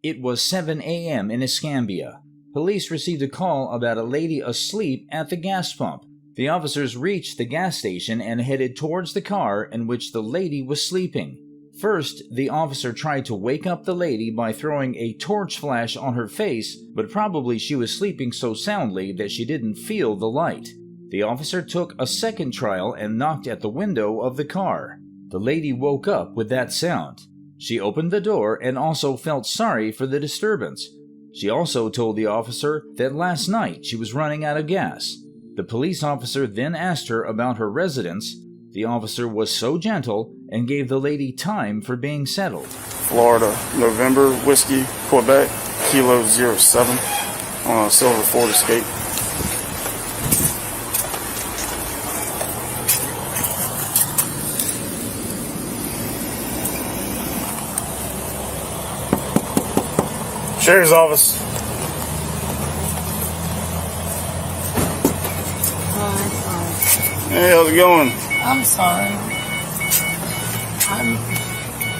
It was 7 a.m. in Escambia. Police received a call about a lady asleep at the gas pump. The officers reached the gas station and headed towards the car in which the lady was sleeping. First, the officer tried to wake up the lady by throwing a torch flash on her face, but probably she was sleeping so soundly that she didn't feel the light. The officer took a second trial and knocked at the window of the car. The lady woke up with that sound. She opened the door and also felt sorry for the disturbance. She also told the officer that last night she was running out of gas. The police officer then asked her about her residence. The officer was so gentle and gave the lady time for being settled. Florida, November, Whiskey, Quebec, Kilo 07, on a silver Ford Escape. Sheriff's office. Hey, how's it going? I'm sorry. I've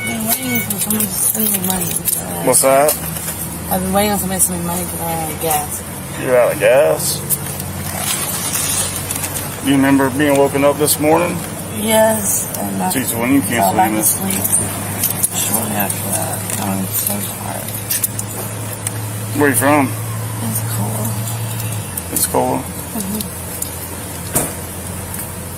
been waiting for someone to send me money. What's that? I've been waiting on somebody to send me money because I'm out of gas. You're out of gas? Do you remember being woken up this morning? Yes. And I Jeez, when you fell canceled back this? asleep shortly after that. I'm so tired. Where are you from? It's cold. It's cold.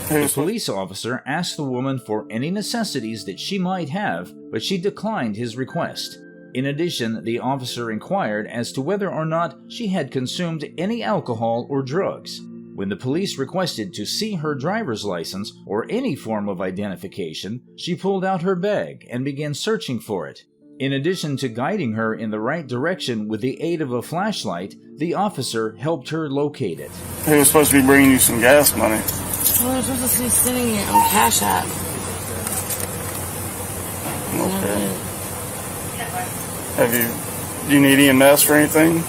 The police officer asked the woman for any necessities that she might have, but she declined his request. In addition, the officer inquired as to whether or not she had consumed any alcohol or drugs. When the police requested to see her driver's license or any form of identification, she pulled out her bag and began searching for it. In addition to guiding her in the right direction with the aid of a flashlight, the officer helped her locate it. He was supposed to be bringing you some gas money. Well, I'm supposed to be sending it on Cash App. Okay. Do you need EMS for anything? No.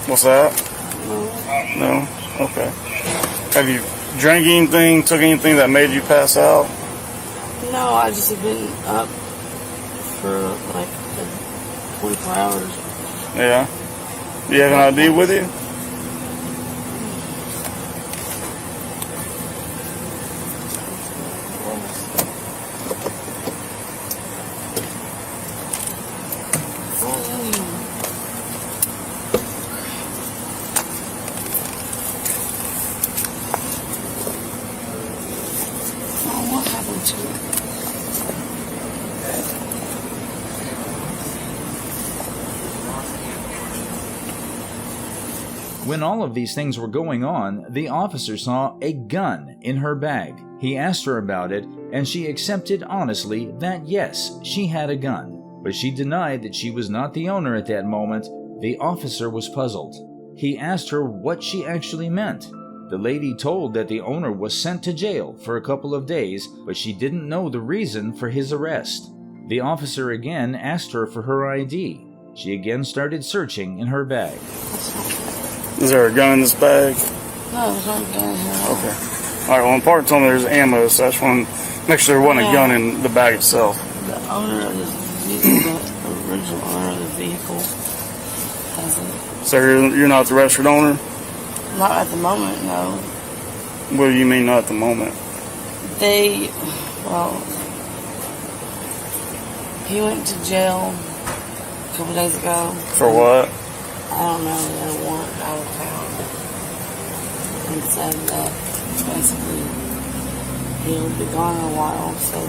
What's that? No. No? Okay. Have you drank anything, took anything that made you pass out? No, I just have been up for like 24 hours. Yeah. Do you have an ID with you? What happened to it? When all of these things were going on, the officer saw a gun in her bag. He asked her about it, and she accepted honestly that yes, she had a gun. But she denied that she was not the owner at that moment. The officer was puzzled. He asked her what she actually meant. The lady told that the owner was sent to jail for a couple of days, but she didn't know the reason for his arrest. The officer again asked her for her ID. She again started searching in her bag. Is there a gun in this bag? No, there's no gun here. Okay. Alright, well, Park told me there's ammo, so I just want to make sure there wasn't a gun in the bag itself. The owner of the original owner of the vehicle hasn't. So you're not the registered owner? Not at the moment, no. What do you mean not at the moment? He went to jail a couple days ago. For what? I don't know, they had a warrant out of town. And said that basically he'll be gone in a while, so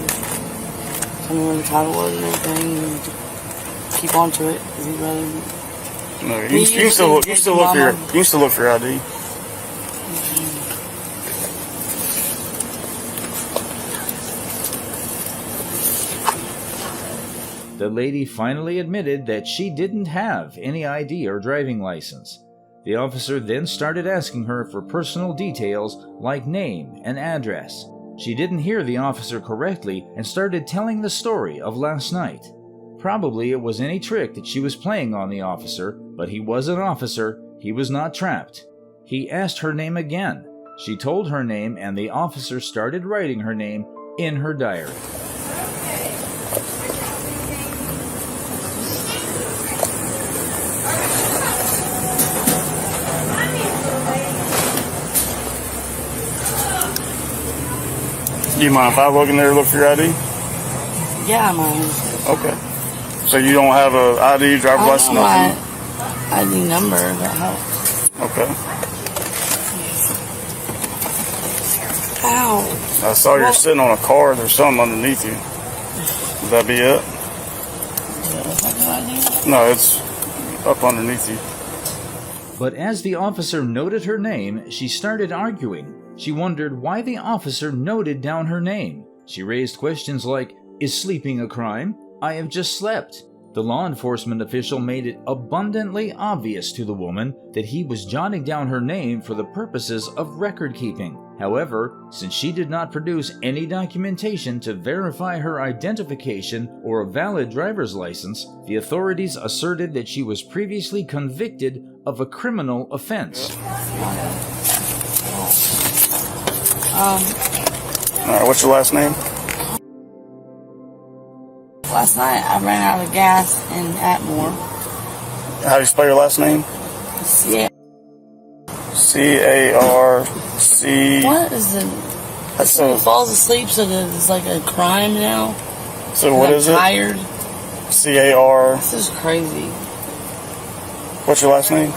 come in the title and everything and keep on to it because he'd rather. No, you can still look for your ID. The lady finally admitted that she didn't have any ID or driving license. The officer then started asking her for personal details like name and address. She didn't hear the officer correctly and started telling the story of last night. Probably it was any trick that she was playing on the officer, but he was an officer, he was not trapped. He asked her name again. She told her name and the officer started writing her name in her diary. You mind if I look in there and look for your ID? Yeah, I'm on. Okay. So you don't have a ID, driver's license, I know nothing? my ID number, that helps. Okay. Ow. I saw you're sitting on a car. There's something underneath you. Would that be it? Is that good idea? No, it's up underneath you. But as the officer noted her name, she started arguing. She wondered why the officer noted down her name. She raised questions like, "Is sleeping a crime? I have just slept." The law enforcement official made it abundantly obvious to the woman that he was jotting down her name for the purposes of record keeping. However, since she did not produce any documentation to verify her identification or a valid driver's license, the authorities asserted that she was previously convicted of a criminal offense. Alright, what's your last name? Last night I ran out of gas in Atmore. How do you spell your last name? Yeah. C-A-R-C. What is it? That's He falls asleep, so that it's like a crime now. So what I'm is it? tired. C-A-R. This is crazy. What's your last name?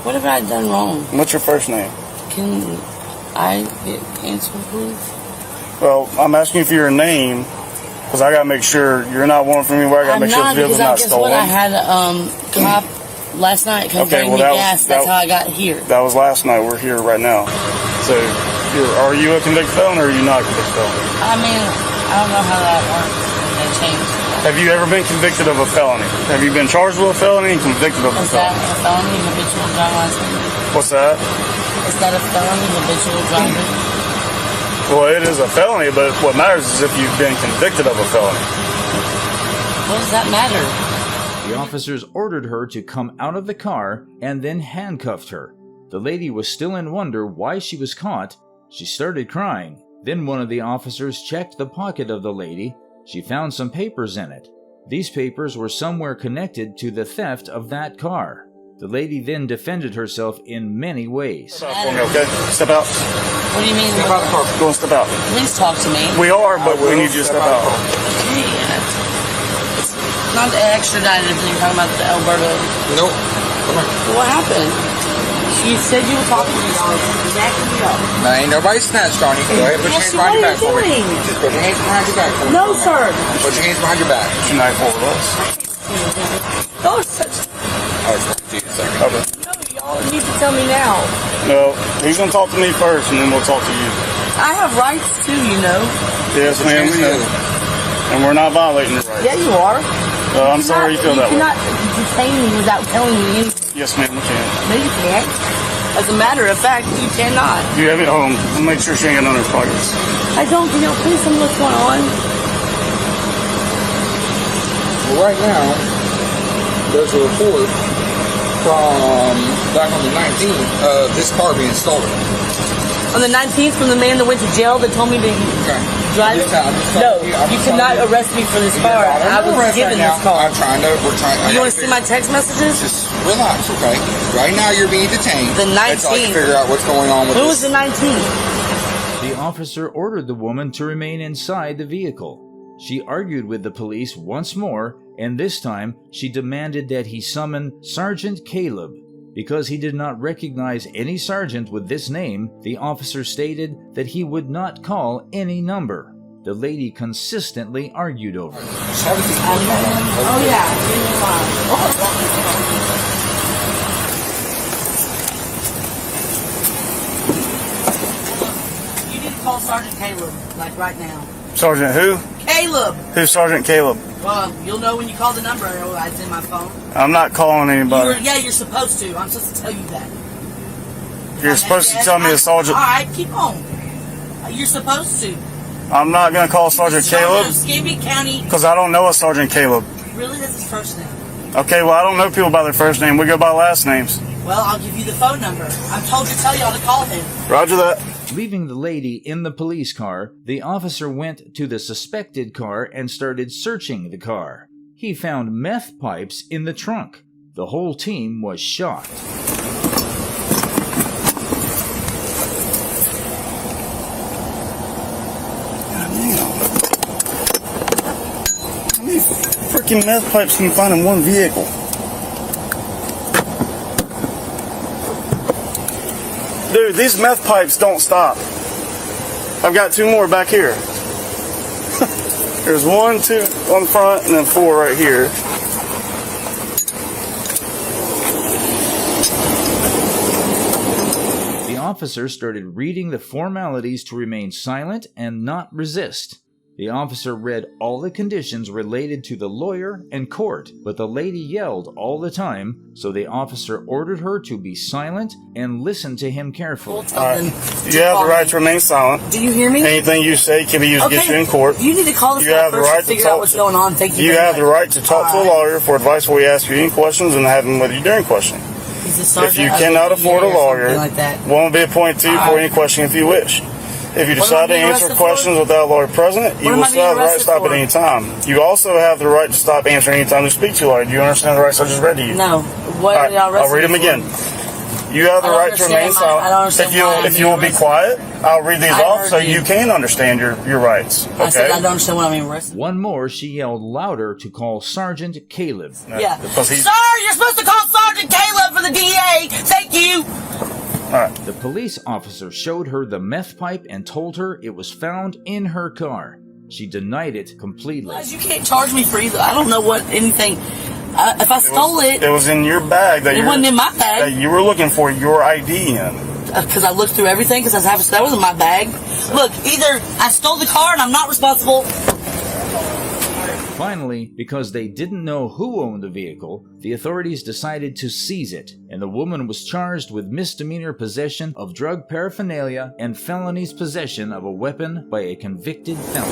What have I done wrong? What's your first name? Can I get answered, please? Well, I'm asking you for your name because I gotta make sure you're not one from anywhere. I gotta I'm make sure not, the vehicle's because not stolen. what I had a cop last night come Okay, bring well, me that was- gas. that- That's how I got here. That was last night. We're here right now. So, are you a convicted felon or are you not a convicted felon? I mean, I don't know how that works. They changed it. Have you ever been convicted of a felony? Have you been charged with a felony and convicted of a Is that felony? a felony, habitual driving license? What's that? Is that a felony, habitual driving? Well, it is a felony, but what matters is if you've been convicted of a felony. What does that matter? The officers ordered her to come out of the car and then handcuffed her. The lady was still in wonder why she was caught. She started crying. Then one of the officers checked the pocket of the lady. She found some papers in it. These papers were somewhere connected to the theft of that car. The lady then defended herself in many ways. Step out for me, okay? Step out. What do you mean? Step out of the car. Go and step out. Please talk to me. We are, but we need you to step out. It's not the extradited if you're talking about the Alberto. Nope. Come here. What happened? You said you were talking to me. Snatching me up. Now, ain't nobody snatched on you. Go ahead, put your Yes, hands behind what your are back for you me. doing? Just put your hands behind your back for me. No, sir. Put your hands behind your back. Can I hold us? Those such. Oh, it's for you a second. Okay. No, y'all need to tell me now. No, he's gonna talk to me first, and then we'll talk to you. I have rights too, you know. Yes, ma'am, we know. And we're not violating your rights. Yeah, you are. I'm sorry you feel that way. You cannot detain me without telling me anything. Yes, ma'am, we can. No, you can't. As a matter of fact, you cannot. Do you have it home? We'll make sure she ain't got none of her pockets. I don't, please tell me what's going on. Well, right now, there's a report from back on the 19th of this car being stolen. On the 19th, from the man that went to jail that told me to drive. No, you cannot arrest me for this car. I was given this car. We're trying. You want to see my text messages? Just relax, okay? Right now, you're being detained. The Let's 19th. figure out what's going on with Who this. was the 19th? The officer ordered the woman to remain inside the vehicle. She argued with the police once more, and this time she demanded that he summon Sergeant Caleb. Because he did not recognize any sergeant with this name, the officer stated that he would not call any number. The lady consistently argued over it. Oh, yeah. You need to call Sergeant Caleb, like right now. Sergeant who? Caleb! Who's Sergeant Caleb? Well, you'll know when you call the number. It's in my phone. I'm not calling anybody. You're supposed to. I'm supposed to tell you that. You're supposed to tell me a sergeant. All right, keep on. You're supposed to. I'm not going to call Sergeant Caleb Escambia County. because I don't know a Sergeant Caleb. Really, that's his first name. Okay, well, I don't know people by their first name. We go by last names. Well, I'll give you the phone number. I'm told to tell y'all to call him. Roger that. Leaving the lady in the police car, the officer went to the suspected car and started searching the car. He found meth pipes in the trunk. The whole team was shocked. fucking meth pipes can you find in one vehicle? Dude, these meth pipes don't stop. I've got 2 more back here. There's 1, 2 on the front, and then 4 right here. The officer started reading the formalities to remain silent and not resist. The officer read all the conditions related to the lawyer and court, but the lady yelled all the time, so the officer ordered her to be silent and listen to him carefully. You have the right to remain silent. Do you hear me? Anything you say can be used against you in court. You need to call this guy first to figure out what's going on. Thank you. You have the right to talk to a lawyer for advice where we ask you any questions and have him with you during questioning. If you cannot afford a lawyer, one will be appointed to you for any question if you wish. If you decide to answer questions without a lawyer present, you will still have the right to stop at any time. You also have the right to stop answering any time to speak to a lawyer. Do you understand the rights I just read to you? No. What are y'all I'll read them again. You have the right to remain silent. If you will be quiet, I'll read these off so you can understand your rights. Okay? I said I don't understand what I'm being arrested. One more, she yelled louder to call Sergeant Caleb. Yeah. Sir, you're supposed to call Sergeant Caleb for the DA. Thank you. The police officer showed her the meth pipe and told her it was found in her car. She denied it completely. You can't charge me for either. I don't know what anything. If I stole it, it was in your bag. It wasn't in my bag. That you were looking for your ID in. Because I looked through everything. Because that wasn't my bag. Look, either I stole the car and I'm not responsible. Finally, because they didn't know who owned the vehicle, the authorities decided to seize it, and the woman was charged with misdemeanor possession of drug paraphernalia and felonies possession of a weapon by a convicted felon.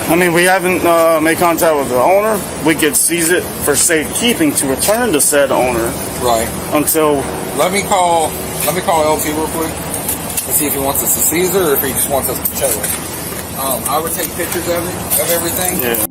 I mean, we haven't made contact with the owner. We could seize it for safekeeping to return to said owner. Right. Until... Let me call LT real quick and see if he wants us to seize it or if he just wants us to tow it. I would take pictures of it, of everything. Yeah.